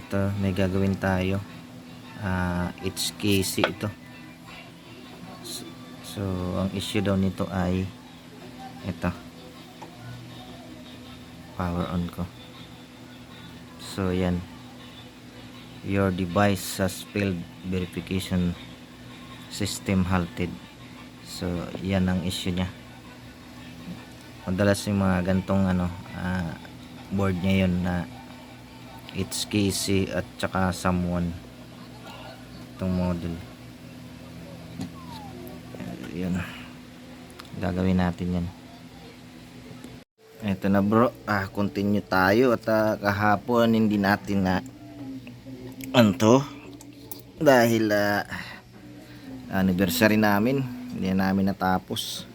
Ito, may gagawin tayo. HKC ito. So, ang issue daw nito ay ito. Power on ko. So, yan. Your device has failed verification system halted. So, yan ang issue niya. Madalas yung mga gantong board niya yun na HKC at saka someone itong model. Yun, gagawin natin yan. Ito na bro, continue tayo at kahapon hindi natin na dahil anniversary namin, hindi namin natapos.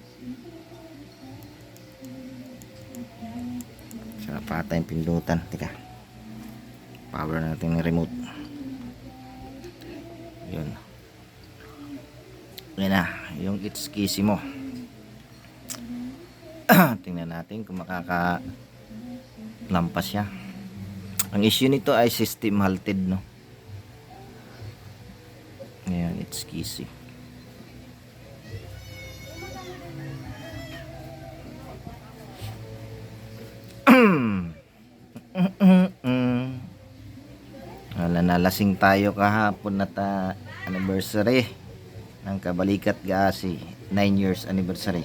So, patay yung pindutan. Teka, power natin yung remote. Yun. Yan na, yung HKC mo. Tingnan natin kung makakalampas siya. Ang issue nito ay system halted, no? Ayan, HKC. Wala, nalasing tayo kahapon at anniversary ng Kabalikat Gaasi, 9 years anniversary.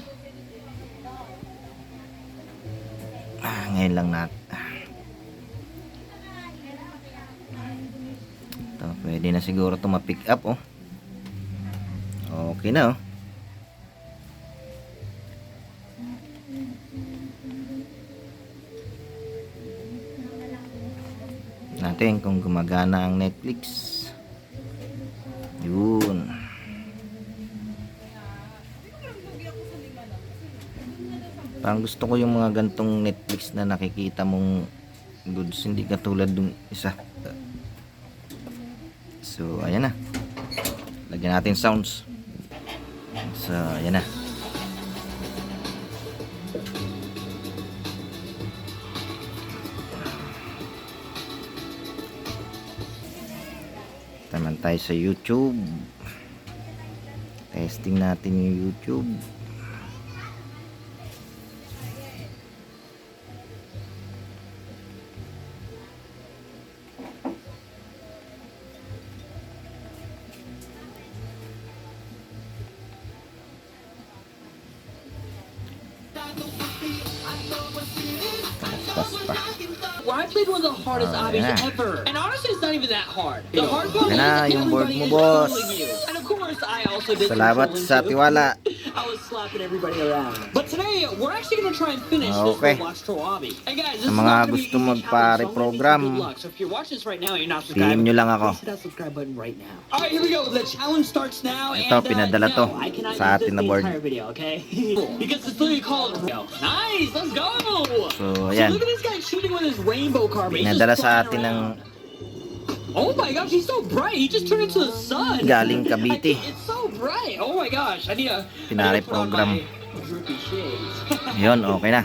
Ngayon lang natin ito, pwede na siguro ito ma-pick up. Okay na. Natin kung gumagana ang Netflix. Yun. Parang gusto ko yung mga gantong Netflix na nakikita mong goods, hindi katulad ng isa. So ayan na, lagyan natin sounds. So ayan na. Taman tayo sa YouTube. Testing natin yung YouTube. Well, I played one of the hardest obbies ever. And honestly, it's not even that hard. The hard part is yung board everybody mo, is boss. trolling you. And of course, I also did some Salamat trolling sa too. tiwala. I was slapping everybody around. But today, we're actually going to try and finish Okay. this Roblox troll obby. And guys, this Sa is mga not going to gusto be easy magpare-program, challenge, so maybe some good luck. So if you're watching this right now and you're not PM subscribed, nyo lang ako. please hit that subscribe button right now. Alright, here we go. The challenge starts now. Ito, pinadala to I cannot sa use atin this na the board. entire video, okay? Because it's literally called... Nice! Let's go! So So ayan, look at this guy shooting with his rainbow car. but he's just pinadala sa flying atin ng around. Oh my gosh, he's so bright. He just turned into the sun. Galing Cavite. It's so bright. Oh my gosh. I need to Pinare put on program. my droopy shades. yun, okay na.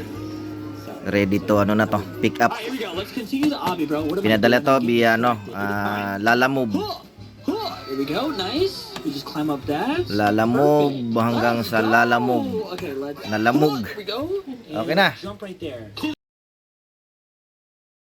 Ready to na to, pick up. Alright, here we go. Let's continue the obby, bro. What am I Pinadala to doing? via Lalamove. Here we go. Nice. We just climb up that. Lalamove Perfect. hanggang Let's sa go. Lalamove. Okay, let's Nalamog. Here we go. Okay na. Jump right there.